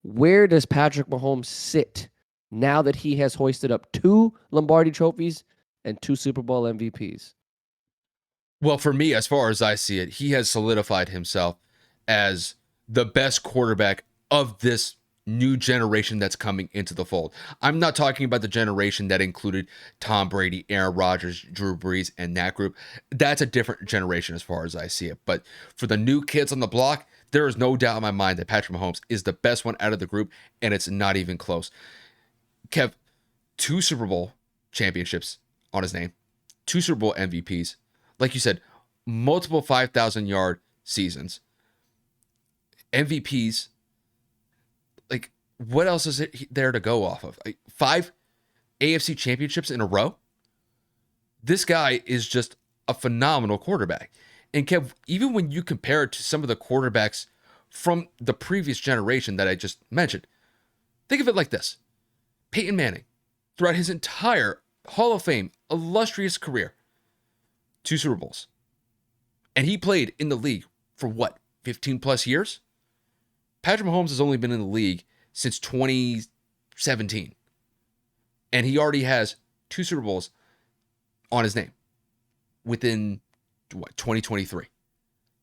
Where does Patrick Mahomes sit now that he has hoisted up 2 Lombardi trophies and 2 Super Bowl MVPs? Well, for me, as far as I see it, he has solidified himself as the best quarterback of this new generation that's coming into the fold. I'm not talking about the generation that included Tom Brady, Aaron Rodgers, Drew Brees, and that group. That's a different generation as far as I see it. But for the new kids on the block, there is no doubt in my mind that Patrick Mahomes is the best one out of the group, and it's not even close. Kev, 2 Super Bowl championships on his name, 2 Super Bowl MVPs. Like you said, multiple 5,000-yard seasons, MVPs. Like, what else is it there to go off of? Like, 5 AFC championships in a row? This guy is just a phenomenal quarterback. And Kev, even when you compare it to some of the quarterbacks from the previous generation that I just mentioned, think of it like this. Peyton Manning, throughout his entire Hall of Fame, illustrious career, 2 Super Bowls. And he played in the league for what, 15 plus years? Patrick Mahomes has only been in the league since 2017. And he already has 2 Super Bowls on his name within, 2023.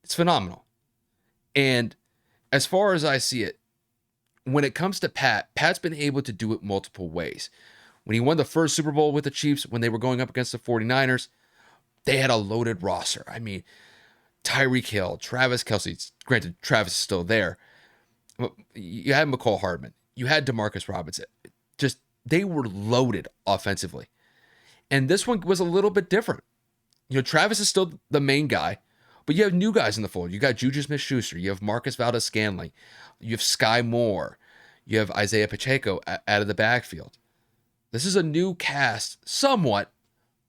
It's phenomenal. And as far as I see it, when it comes to Pat's been able to do it multiple ways. When he won the first Super Bowl with the Chiefs, when they were going up against the 49ers, they had a loaded roster. I mean, Tyreek Hill, Travis Kelce. Granted, Travis is still there. You had McCall Hardman. You had Demarcus Robinson. Just, they were loaded offensively. And this one was a little bit different. Travis is still the main guy, but you have new guys in the fold. You got Juju Smith-Schuster. You have Marcus Valdes-Scantling. You have Sky Moore. You have Isaiah Pacheco out of the backfield. This is a new cast, somewhat,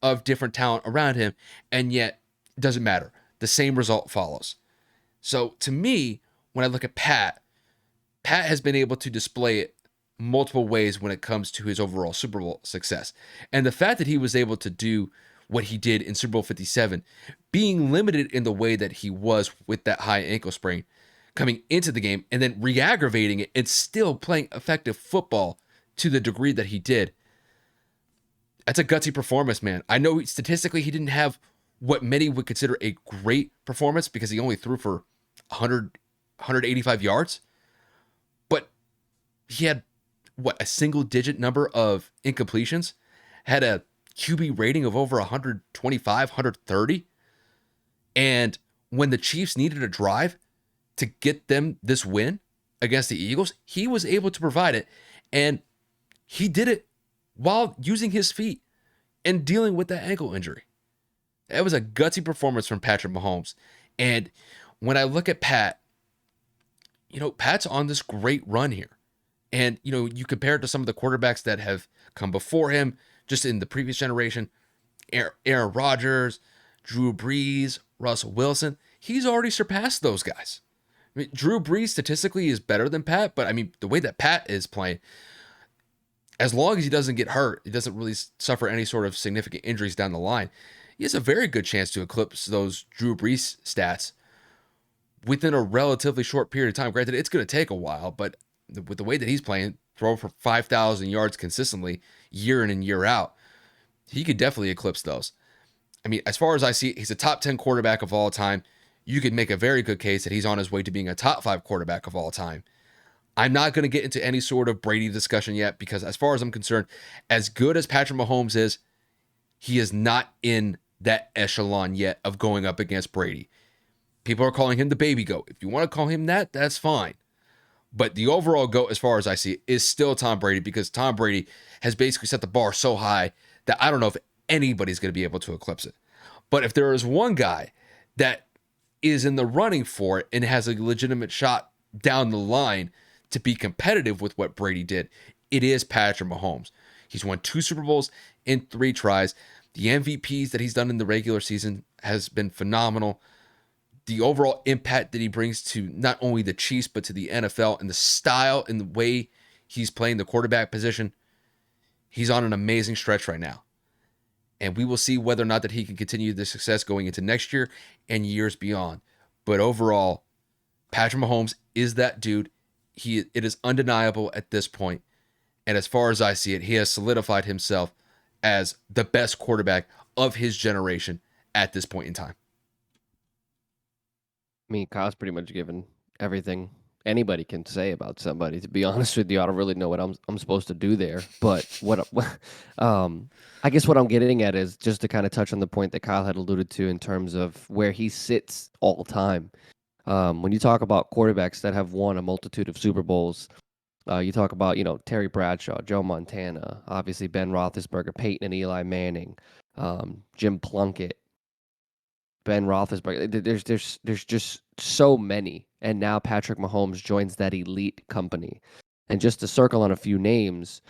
of different talent around him, and yet it doesn't matter. The same result follows. So to me, when I look at Pat has been able to display it multiple ways when it comes to his overall Super Bowl success. And the fact that he was able to do what he did in Super Bowl 57, being limited in the way that he was with that high ankle sprain coming into the game and then re-aggravating it and still playing effective football to the degree that he did. That's a gutsy performance, man. I know statistically he didn't have what many would consider a great performance because he only threw for 185 yards. But he had, a single-digit number of incompletions, had a QB rating of over 125, 130. And when the Chiefs needed a drive to get them this win against the Eagles, he was able to provide it. And he did it while using his feet and dealing with that ankle injury. That was a gutsy performance from Patrick Mahomes. And when I look at Pat, Pat's on this great run here. And, you compare it to some of the quarterbacks that have come before him, just in the previous generation, Aaron Rodgers, Drew Brees, Russell Wilson. He's already surpassed those guys. I mean, Drew Brees statistically is better than Pat, but I mean, the way that Pat is playing, as long as he doesn't get hurt, he doesn't really suffer any sort of significant injuries down the line, he has a very good chance to eclipse those Drew Brees stats within a relatively short period of time. Granted, it's going to take a while, but with the way that he's playing, throw for 5,000 yards consistently year in and year out, he could definitely eclipse those. I mean, as far as I see, he's a top 10 quarterback of all time. You could make a very good case that he's on his way to being a top 5 quarterback of all time. I'm not going to get into any sort of Brady discussion yet because as far as I'm concerned, as good as Patrick Mahomes is, he is not in that echelon yet of going up against Brady. People are calling him the baby goat. If you want to call him that, that's fine. But the overall GOAT, as far as I see it, is still Tom Brady because Tom Brady has basically set the bar so high that I don't know if anybody's going to be able to eclipse it. But if there is one guy that is in the running for it and has a legitimate shot down the line to be competitive with what Brady did, it is Patrick Mahomes. He's won 2 Super Bowls in 3 tries. The MVPs that he's done in the regular season has been phenomenal. The overall impact that he brings to not only the Chiefs, but to the NFL and the style and the way he's playing the quarterback position, he's on an amazing stretch right now. And we will see whether or not that he can continue the success going into next year and years beyond. But overall, Patrick Mahomes is that dude. it is undeniable at this point. And as far as I see it, he has solidified himself as the best quarterback of his generation at this point in time. I mean, Kyle's pretty much given everything anybody can say about somebody. To be honest with you, I don't really know what I'm supposed to do there. But um, I guess what I'm getting at is just to kind of touch on the point that Kyle had alluded to in terms of where he sits all time. When you talk about quarterbacks that have won a multitude of Super Bowls, you talk about Terry Bradshaw, Joe Montana, obviously Ben Roethlisberger, Peyton and Eli Manning, Jim Plunkett, Ben Roethlisberger. There's just so many, and now Patrick Mahomes joins that elite company. And just to circle on a few names,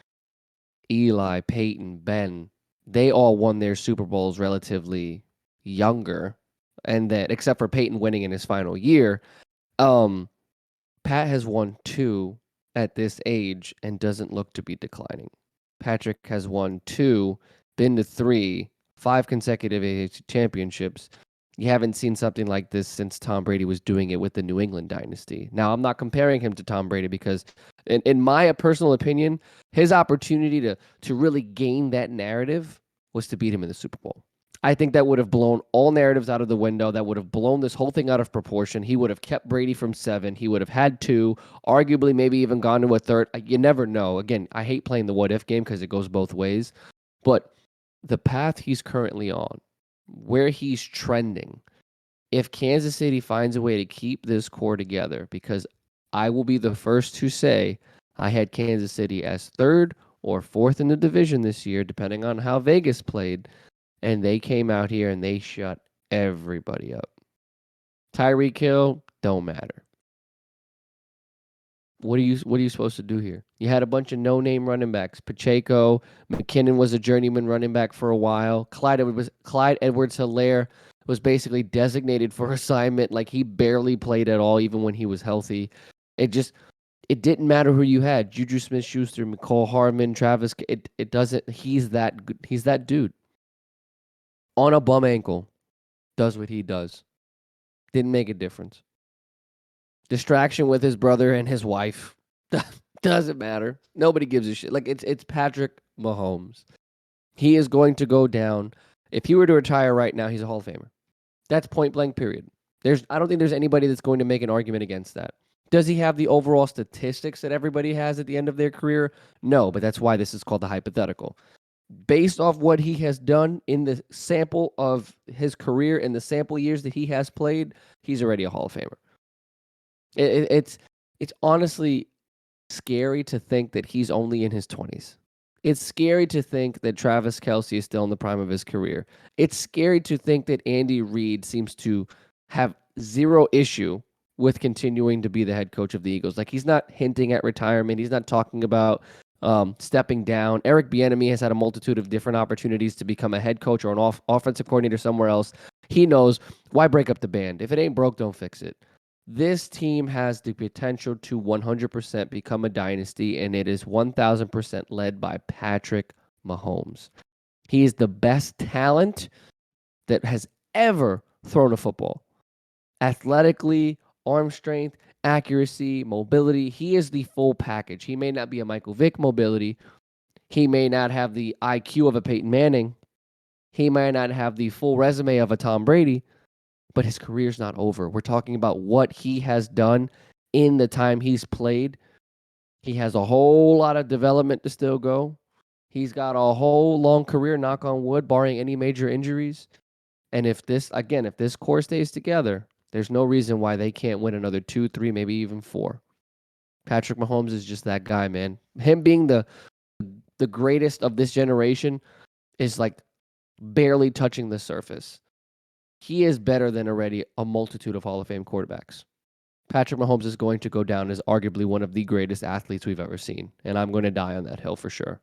Eli, Peyton, Ben, they all won their Super Bowls relatively younger, and that except for Peyton winning in his final year, um, Pat has won 2 at this age and doesn't look to be declining. Patrick has won 2, been to 3, 5 consecutive AFC championships. You haven't seen something like this since Tom Brady was doing it with the New England dynasty. Now, I'm not comparing him to Tom Brady because, in my personal opinion, his opportunity to really gain that narrative was to beat him in the Super Bowl. I think that would have blown all narratives out of the window. That would have blown this whole thing out of proportion. He would have kept Brady from 7. He would have had 2, arguably maybe even gone to a third. You never know. Again, I hate playing the what if game because it goes both ways. But the path he's currently on, where he's trending, if Kansas City finds a way to keep this core together, because I will be the first to say I had Kansas City as 3rd or 4th in the division this year, depending on how Vegas played. And they came out here and they shut everybody up. Tyreek Hill, don't matter. What are you supposed to do here? You had a bunch of no-name running backs. Pacheco, McKinnon was a journeyman running back for a while. Clyde Edwards-Helaire was basically designated for assignment. Like, he barely played at all, even when he was healthy. It didn't matter who you had. Juju Smith-Schuster, Mecole Hardman, Travis. It doesn't. He's that dude. On a bum ankle, does what he does. Didn't make a difference. Distraction with his brother and his wife. Doesn't matter. Nobody gives a shit. Like, it's Patrick Mahomes. He is going to go down. If he were to retire right now, he's a Hall of Famer. That's point blank, period. I don't think there's anybody that's going to make an argument against that. Does he have the overall statistics that everybody has at the end of their career? No, but that's why this is called the hypothetical. Based off what he has done in the sample of his career and the sample years that he has played, he's already a Hall of Famer. It's honestly scary to think that he's only in his 20s. It's scary to think that Travis Kelce is still in the prime of his career. It's scary to think that Andy Reid seems to have zero issue with continuing to be the head coach of the Eagles. Like, he's not hinting at retirement. He's not talking about stepping down. Eric Bieniemy has had a multitude of different opportunities to become a head coach or an offensive coordinator somewhere else. He knows, why break up the band? If it ain't broke, don't fix it. This team has the potential to 100% become a dynasty, and it is 1,000% led by Patrick Mahomes. He is the best talent that has ever thrown a football. Athletically, arm strength, accuracy, mobility. He is the full package. He may not be a Michael Vick mobility. He may not have the IQ of a Peyton Manning. He may not have the full resume of a Tom Brady, but his career's not over. We're talking about what he has done in the time he's played. He has a whole lot of development to still go. He's got a whole long career, knock on wood, barring any major injuries. And if this core stays together, there's no reason why they can't win another 2, 3, maybe even 4. Patrick Mahomes is just that guy, man. Him being the greatest of this generation is like barely touching the surface. He is better than already a multitude of Hall of Fame quarterbacks. Patrick Mahomes is going to go down as arguably one of the greatest athletes we've ever seen, and I'm going to die on that hill for sure.